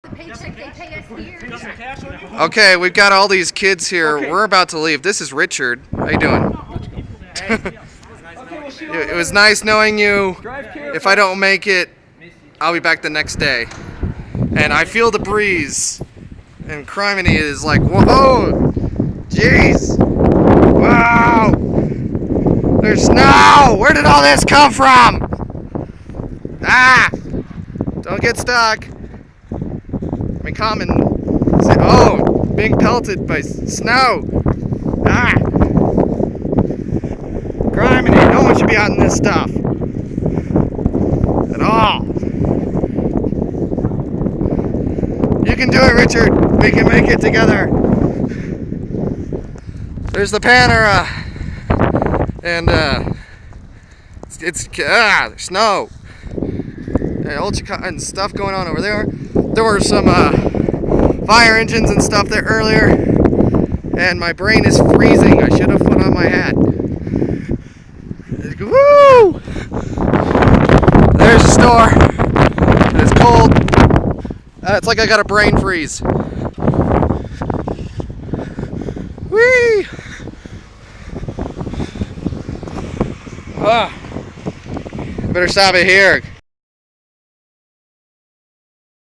the paycheck they pay us here. Got some cash on you? Okay, we've got all these kids here. Okay. We're about to leave. This is Richard. How you doing? Okay, we'll see you It was nice knowing you. Drive careful. If I don't make it, I'll be back the next day. And I feel the breeze. And Criminy is like, whoa! Jeez! Wow! There's snow! Where did all this come from? Ah! Don't get stuck. I mean, come and say, oh! Being pelted by snow! Ah! Criminy, no one should be out in this stuff. At all. You can do it, Richard. We can make it together. There's the Panera, and it's there's snow and stuff going on over there. There were some fire engines and stuff there earlier, and my brain is freezing. I should have put on my hat. Woo! There's the store. It's cold. It's like I got a brain freeze. Whee! Better stop it here.